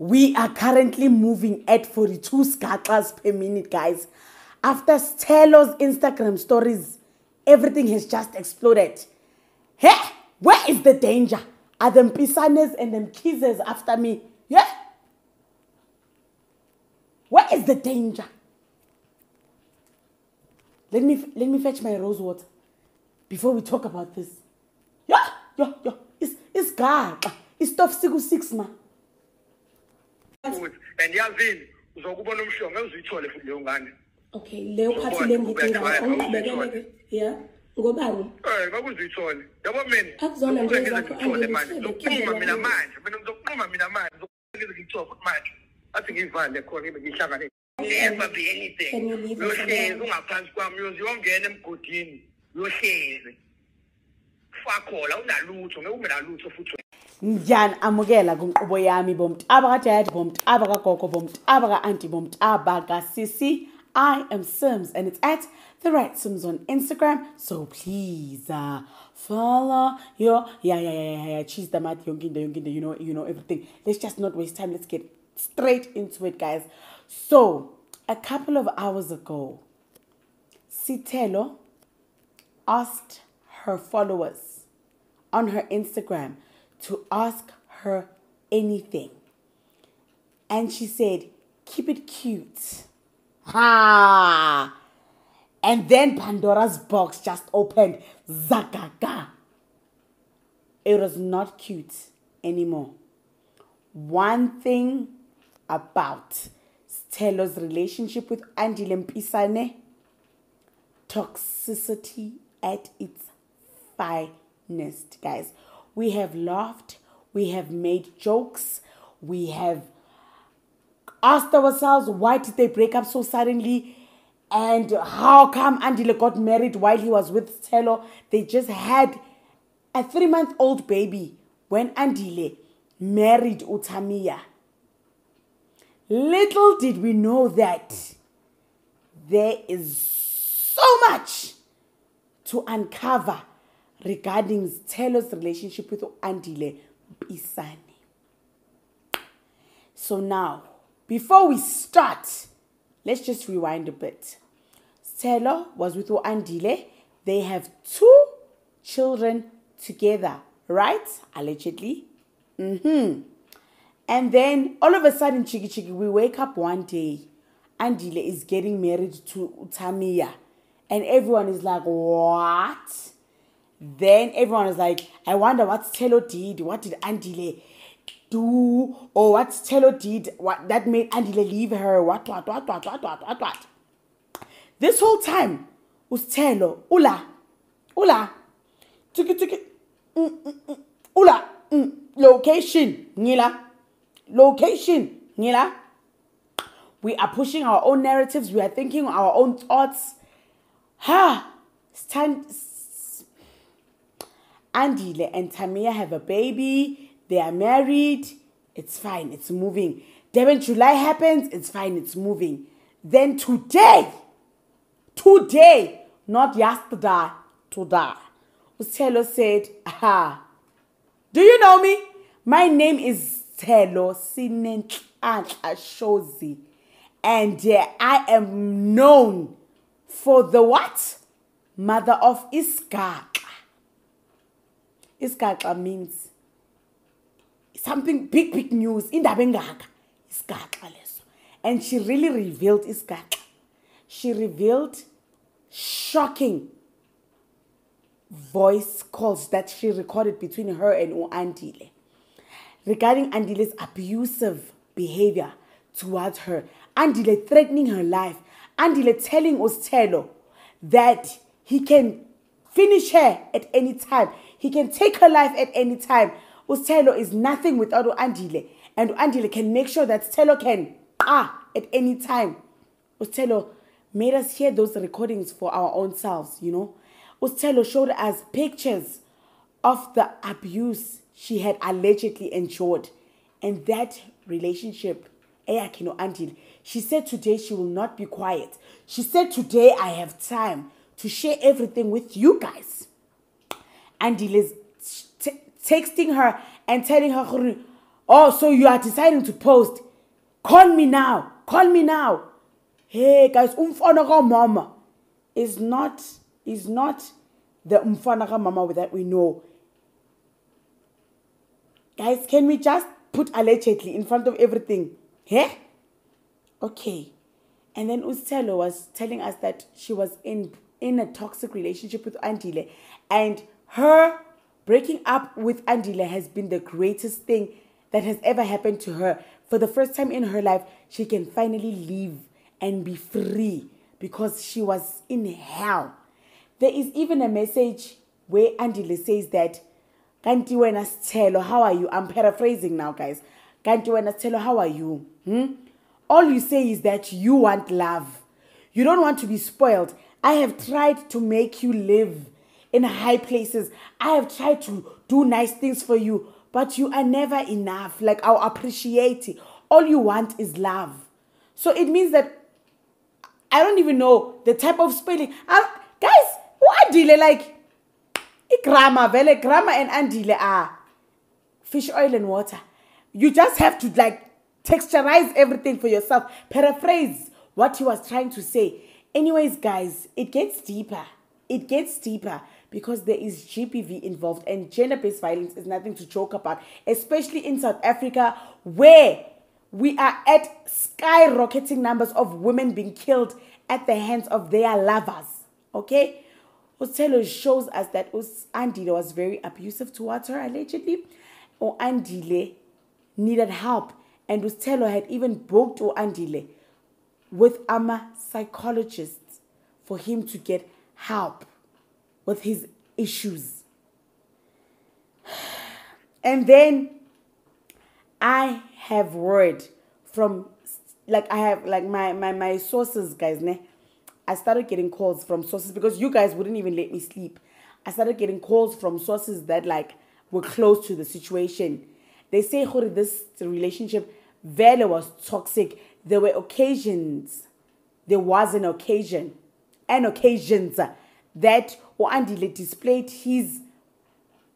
We are currently moving at 42 skatlas per minute, guys. After Sthelo's Instagram stories, everything has just exploded. Hey, where is the danger? Are them Mpisanes and them kisses after me? Yeah? Where is the danger? Let me fetch my rose water before we talk about this. Yeah. It's God. It's tough 6 ma. And yazini uzokubona umshongo uzuyithole futhi leyo ngane. Okay, leyo phathi lengidinga ongibekele yeah. Ngobani? Ngakuzuyithole. Yabo mina. Akuzona nje zakho manje. Zokuqhuma mina manje. Mina ngizoqhuma mina manje. Ngizokuthola manje. Athi ngivale khona ngibe ngihlangane. Never be anything. Uyohlezi ungaphansi kwami uyongena emgodini. Uyohlezi. Fakhola unalutho ngeke ube nalutho futhi. Njani amukela kunqubo yami bomntaba kaDad bomntaba kaGogo bomntaba kaAuntie bomntaba kaSisi. I am Sims and it's at The Right Sims on Instagram. So please follow your cheese the mat yonkinda you know everything. Let's just not waste time. Let's get straight into it, guys. So a couple of hours ago, Sithelo asked her followers on her Instagram to ask her anything. And she said, keep it cute. Ha! And then Pandora's box just opened. Zagaga. It was not cute anymore. One thing about Sthelo's relationship with Andile Mpisane, toxicity at its finest, guys. We have laughed, we have made jokes, we have asked ourselves why did they break up so suddenly and how come Andile got married while he was with Sithelo. They just had a 3-month-old baby when Andile married Utamiya. Little did we know that there is so much to uncover regarding Sthelo's relationship with Andile Mpisane. So now, before we start, let's just rewind a bit. Sithelo was with Andile. They have 2 children together, right? Allegedly. And then all of a sudden, Chiki, we wake up one day. Andile is getting married to Utamiya. And everyone is like, what? Then everyone is like, I wonder what Sithelo did. What did Andile do? Or what Sithelo did what that made Andile leave her? What? This whole time, Sithelo, location, ngila. We are pushing our own narratives. We are thinking our own thoughts. Andile and Tamia have a baby. They are married. It's fine. It's moving. Then when July happens, it's fine. It's moving. Then today, not yesterday, today, Sithelo said, do you know me? My name is Sithelo Sinenhlanhla Shozi. And I am known for the what? Mother of Iskaka. Iskaka means something big news. Indaba engaka. Iskaka leso. And she really revealed Iskaka. She revealed shocking voice calls that she recorded between her and Andile regarding Andile's abusive behavior towards her. Andile threatening her life. Andile telling Sithelo that he can finish her at any time. He can take her life at any time. Sithelo is nothing without Andile. And Andile can make sure that Sithelo can at any time. Sithelo made us hear those recordings for our own selves, you know. Sithelo showed us pictures of the abuse she had allegedly endured. And that relationship, Andile, she said today she will not be quiet. She said today I have time to share everything with you guys. Andile is texting her and telling her, Oh, so you are deciding to post. Call me now. Call me now. Hey guys, umfana ka mama is not the umfana ka mama that we know. Guys, can we just put allegedly in front of everything? Yeah? Okay. And then Sithelo was telling us that she was in a toxic relationship with Andile. And her breaking up with Andile has been the greatest thing that has ever happened to her. For the first time in her life, she can finally live and be free because she was in hell. There is even a message where Andile says that, Kanti wena Sithelo, how are you? I'm paraphrasing now, guys. Kanti wena Sithelo, how are you? All you say is that you want love. You don't want to be spoiled. I have tried to make you live in high places. I have tried to do nice things for you, but you are never enough. Like, I'll appreciate it. All you want is love. So it means that I don't even know the type of spelling. Guys, what Andile like? Grammar and Andile are fish, oil, and water. You just have to like texturize everything for yourself. Paraphrase what he was trying to say. Anyways, guys, it gets deeper. It gets deeper because there is GBV involved, and gender-based violence is nothing to joke about, especially in South Africa, where we are at skyrocketing numbers of women being killed at the hands of their lovers. Okay? Sithelo shows us that Andile was very abusive towards her, allegedly, or Andile needed help. And Sithelo had even booked Andile with psychologists for him to get help with his issues. And then I have word from, like, I have, like, my sources, guys, ne? I started getting calls from sources because you guys wouldn't even let me sleep. I started getting calls from sources that, like, were close to the situation. They say, this relationship Vele was toxic. There were occasions, there was an occasion, and occasions that Andile displayed his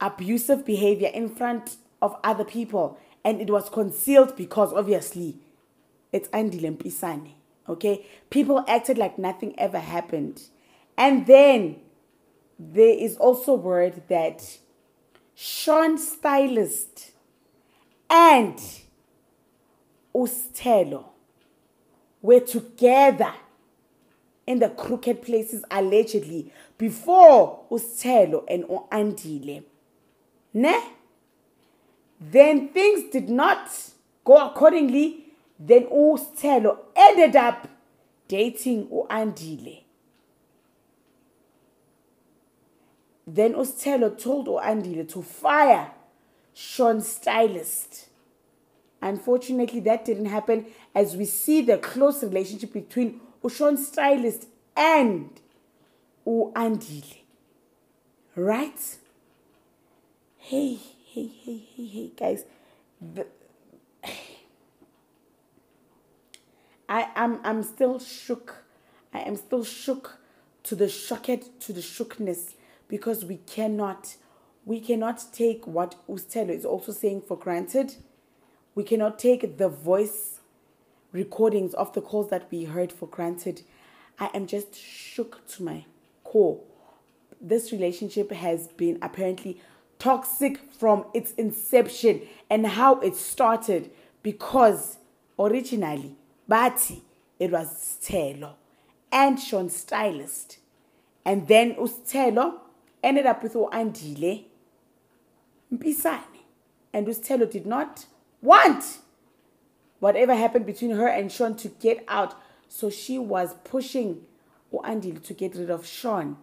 abusive behavior in front of other people, and it was concealed because obviously it's Andile Mpisane. Okay, people acted like nothing ever happened. And then there is also word that Sean Stylist and Sithelo were together in the crooked places allegedly before Sithelo and Andile. Ne? Then things did not go accordingly. Then Sithelo ended up dating Andile. Then Sithelo told Andile to fire Sean Stylist. Unfortunately, that didn't happen, as we see the close relationship between Sean Stylist and Andile. Right? Hey, guys. I'm still shook. I am still shook to the shookness, because we cannot take what Sithelo is also saying for granted. We cannot take the voice recordings of the calls that we heard for granted. I am just shook to my core. This relationship has been apparently toxic from its inception and how it started, because originally, Bati, it was Sithelo and Sean Stylist. And then Sithelo ended up with Andile Mpisane. And Sithelo did not want whatever happened between her and Sean to get out. So she was pushing Andile to get rid of Sean.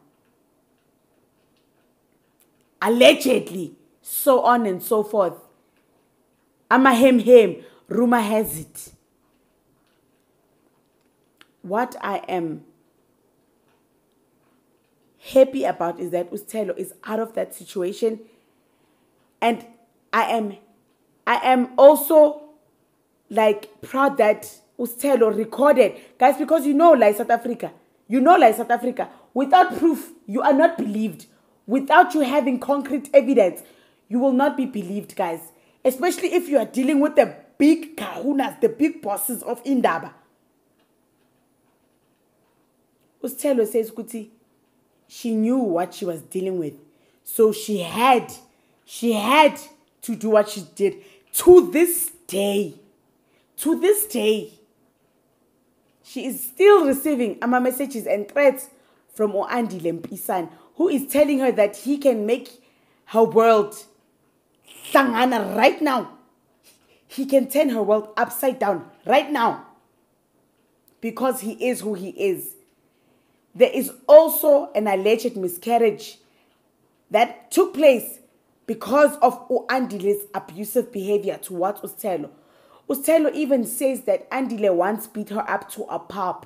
Allegedly. So on and so forth. Him. Rumor has it. What I am happy about is that Sithelo is out of that situation. And I am also like proud that Sithelo recorded. Guys, because South Africa. South Africa. Without proof, you are not believed. Without you having concrete evidence, you will not be believed, guys. Especially if you are dealing with the big kahunas, the big bosses of Indaba. Sithelo says, Kuti, she knew what she was dealing with. So she had to do what she did. To this day, she is still receiving messages and threats from Andile Mpisane, who is telling her that he can make her world sangana right now. He can turn her world upside down right now because he is who he is. There is also an alleged miscarriage that took place because of Andile's abusive behavior towards Sithelo. Sithelo even says that Andile once beat her up to a pulp.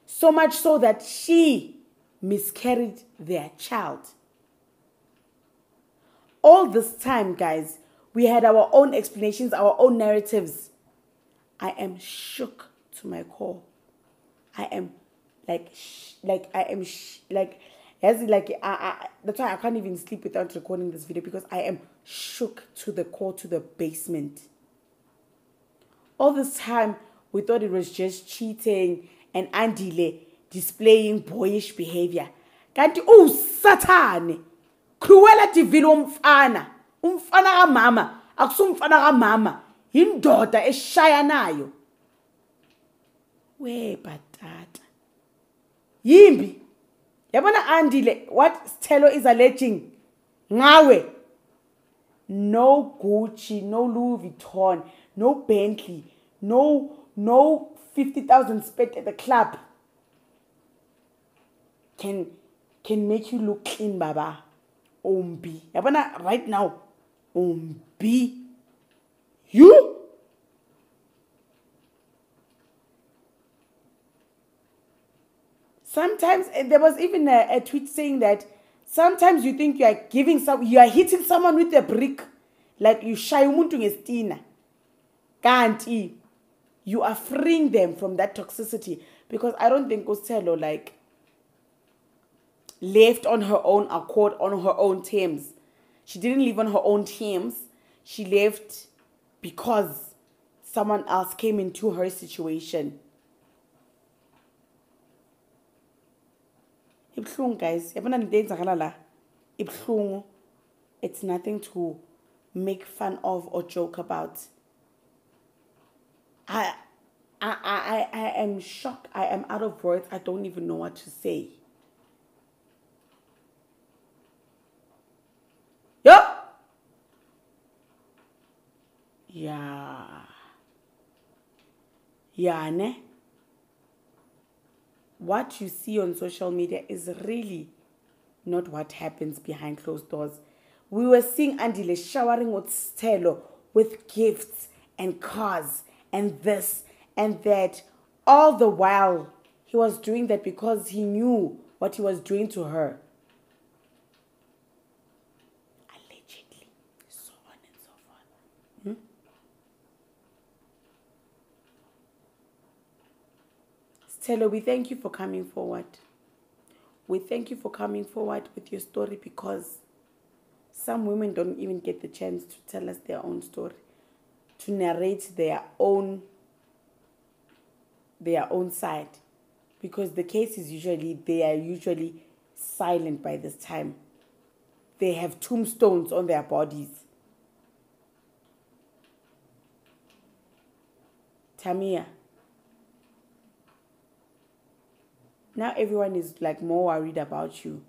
So much so that she miscarried their child. All this time, guys, we had our own explanations, our own narratives. I am shook to my core. I am that's why I can't even sleep without recording this video, because I am shook to the core, to the basement. All this time, we thought it was just cheating and Andile displaying boyish behavior. Kanti Satane, cruella divile umfana ka mama, akusumfana ka mama, indoda eshaya nayo. We batata. Yimbi. Yabona Andile, what Sithelo is alleging? Ngawe. No Gucci, no Louis Vuitton, no Bentley, no 50,000 spent at the club can make you look clean, baba. Ombi. Yabona right now. Ombi. You? Sometimes there was even a tweet saying that sometimes you think you are hitting someone with a brick, like you shy umuntu ngestina. Kanti you are freeing them from that toxicity, because I don't think Sithelo left on her own accord, on her own terms. She didn't live on her own terms. She left because someone else came into her situation. Ibhlungu, guys. It's nothing to make fun of or joke about. I am shocked. I am out of words. I don't even know what to say. Yup. Yeah, ne? What you see on social media is really not what happens behind closed doors. We were seeing Andile showering with Sithelo with gifts and cars and this and that. All the while, he was doing that because he knew what he was doing to her. Allegedly, so on and so forth. Sithelo, we thank you for coming forward. We thank you for coming forward with your story, because some women don't even get the chance to tell us their own story, to narrate their own side, because the cases they are usually silent by this time. They have tombstones on their bodies. Tamia. Now everyone is more worried about you.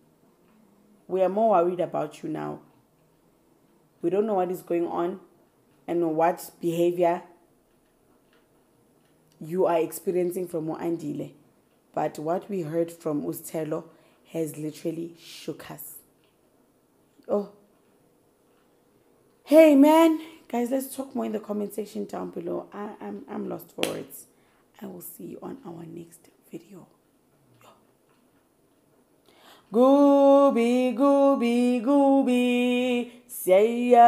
We are more worried about you now. We don't know what is going on and what behavior you are experiencing from Andile. But what we heard from Sithelo has literally shook us. Oh. Hey, man. Guys, let's talk more in the comment section down below. I'm lost for words. I will see you on our next video. Gooby, gooby, gooby, say ya.